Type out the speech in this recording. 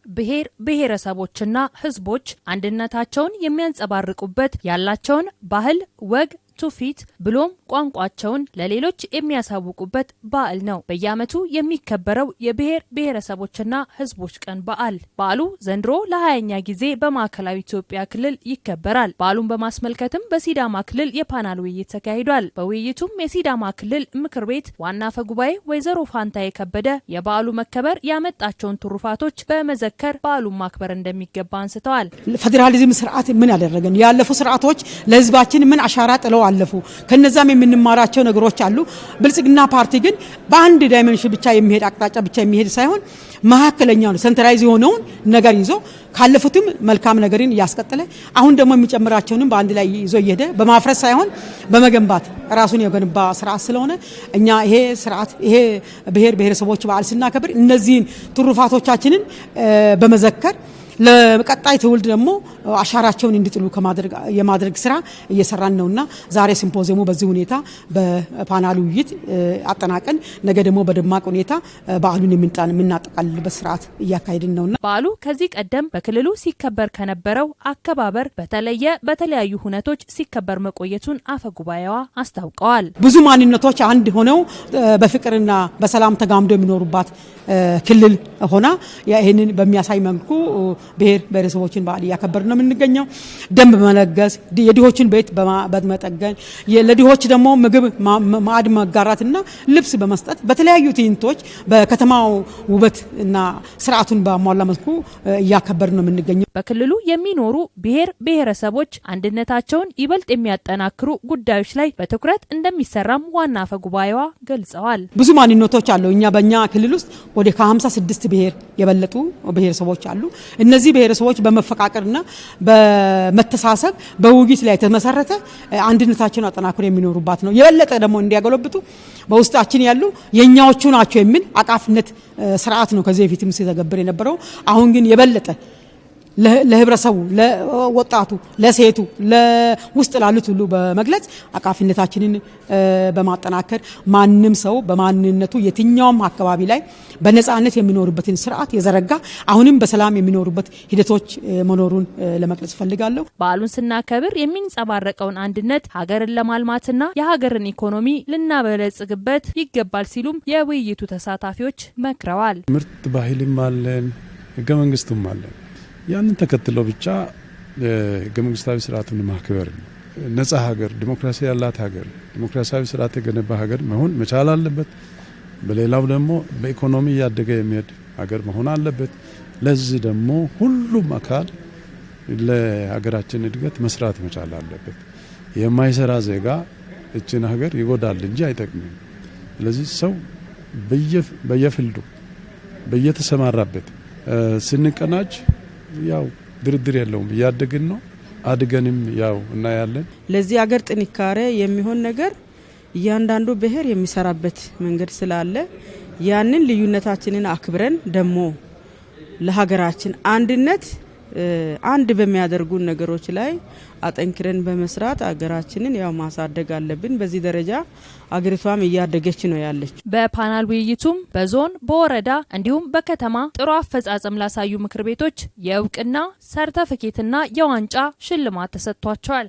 ብሔር ብሔረሰቦችና ህዝቦች አንድነታቸውን የሚያንጸባርቁበት ያላቸውን ባህል ወግ ቱፊት ብሎም ቋንቋቸውን ለሌሎች የሚያሳውቁበት በዓል ነው። በየዓመቱ የሚከበረው የብሔር ብሔረሰቦችና ህዝቦች ቀን በዓሉ ዘንድሮ ለ20ኛ ጊዜ በማዕከላዊ ኢትዮጵያ ክልል ይከበራል። በዓሉን በማስመልከትም በሲዳማ ክልል የፓናል ውይይት ተካሂዷል። በውይይቱም የሲዳማ ክልል ምክር ቤት ዋና አፈ ጉባኤ ወይዘሮ ፋንታዬ ከበደ የበዓሉ መከበር ያመጣቸውን ትሩፋቶች በመዘከር በዓሉን ማክበር እንደሚገባ አንስተዋል። ፌዴራሊዝም ስርዓት ምን ያደረገን ያለፉ ስርዓቶች ለህዝባችን ምን አሻራ ጥለው አለፉ ከነዛም የምንማራቸው ነገሮች አሉ። ብልጽግና ፓርቲ ግን በአንድ ዳይሜንሽን ብቻ የሚሄድ አቅጣጫ ብቻ የሚሄድ ሳይሆን መሐከለኛው ሴንትራላይዝ የሆነውን ነገር ይዞ ካለፉትም መልካም ነገርን ያስቀጥለ አሁን ደግሞ የሚጨምራቸውንም በአንድ ላይ ይዞ ይሄደ በማፍረስ ሳይሆን በመገንባት ራሱን የገነባ ስርዓት ስለሆነ እኛ ይሄ ስርዓት ይሄ ብሔር ብሔረሰቦች በዓል ስናከብር እነዚህን ትሩፋቶቻችንን በመዘከር ለቀጣይ ትውልድ ደግሞ አሻራቸውን እንዲጥሉ የማድረግ ስራ እየሰራን ነውና ዛሬ ሲምፖዚየሙ በዚህ ሁኔታ በፓናል ውይይት አጠናቀን ነገ ደግሞ በደማቅ ሁኔታ በዓሉን የምናጠቃልልበት ስርዓት እያካሄድን ነውና በዓሉ ከዚህ ቀደም በክልሉ ሲከበር ከነበረው አከባበር በተለያዩ ሁነቶች ሲከበር መቆየቱን አፈ ጉባኤዋ አስታውቀዋል። ብዙ ማንነቶች አንድ ሆነው በፍቅርና በሰላም ተጋምዶ የሚኖሩባት ክልል ሆና ይሄንን በሚያሳይ መልኩ ብሔር ብሔረሰቦችን በዓል እያከበርን ነው የምንገኘው። ደም በመለገስ የድሆችን ቤት በመጠገን ለድሆች ደግሞ ምግብ ማዕድ መጋራትና ልብስ በመስጠት በተለያዩ ትዕይንቶች በከተማው ውበትና ስርዓቱን በማሟላ መልኩ እያከበርን ነው የምንገኘው። በክልሉ የሚኖሩ ብሔር ብሔረሰቦች አንድነታቸውን ይበልጥ የሚያጠናክሩ ጉዳዮች ላይ በትኩረት እንደሚሰራም ዋና አፈ ጉባኤዋ ገልጸዋል። ብዙ ማንነቶች አሉ። በእኛ ክልል ውስጥ ወደ ከ56 ብሔር የበለጡ ብሔረሰቦች አሉ። እነዚህ ብሔረሰቦች በመፈቃቀርና በመተሳሰብ በውይይት ላይ የተመሰረተ አንድነታቸውን አጠናክሮ የሚኖሩባት ነው። የበለጠ ደግሞ እንዲያገለብጡ በውስጣችን ያሉ የኛዎቹ ናቸው የሚል አቃፍነት ስርዓት ነው ከዚህ በፊትም ሲተገበር የነበረው። አሁን ግን የበለጠ ለህብረተሰቡ ለወጣቱ ለሴቱ ለውስጥ ላሉት ሁሉ በመግለጽ አቃፊነታችንን በማጠናከር ማንንም ሰው በማንነቱ የትኛውም አካባቢ ላይ በነጻነት የሚኖርበትን ስርዓት የዘረጋ አሁንም በሰላም የሚኖሩበት ሂደቶች መኖሩን ለመግለጽ ፈልጋለሁ። በዓሉን ስናከብር የሚንጸባረቀውን አንድነት ሀገርን ለማልማትና የሀገርን ኢኮኖሚ ልናበለጽግበት ይገባል ሲሉም የውይይቱ ተሳታፊዎች መክረዋል። ምርጥ ባህልም አለን፣ ህገ መንግስቱም አለን። ያንን ተከትሎ ብቻ ህገ መንግስታዊ ስርዓቱን ማክበር ነጻ ሀገር ዲሞክራሲ ያላት ሀገር ዲሞክራሲያዊ ስርዓት የገነባ ሀገር መሆን መቻል አለበት። በሌላው ደግሞ በኢኮኖሚ ያደገ የሚሄድ ሀገር መሆን አለበት። ለዚህ ደግሞ ሁሉም አካል ለሀገራችን እድገት መስራት መቻል አለበት። የማይሰራ ዜጋ እችን ሀገር ይጎዳል እንጂ አይጠቅምም። ስለዚህ ሰው በየፍልዱ በየተሰማራበት ስንቀናጅ ያው ድርድር የለውም ያደግን ነው አድገንም ያው እናያለን። ለዚህ ሀገር ጥንካሬ የሚሆን ነገር እያንዳንዱ ብሔር የሚሰራበት መንገድ ስላለ ያንን ልዩነታችንን አክብረን ደግሞ ለሀገራችን አንድነት አንድ በሚያደርጉ ነገሮች ላይ አጠንክረን በመስራት ሀገራችንን ያው ማሳደግ አለብን። በዚህ ደረጃ አገሪቷም እያደገች ነው ያለች። በፓናል ውይይቱም በዞን በወረዳ እንዲሁም በከተማ ጥሩ አፈጻጸም ላሳዩ ምክር ቤቶች የእውቅና ሰርተፊኬትና የዋንጫ ሽልማት ተሰጥቷቸዋል።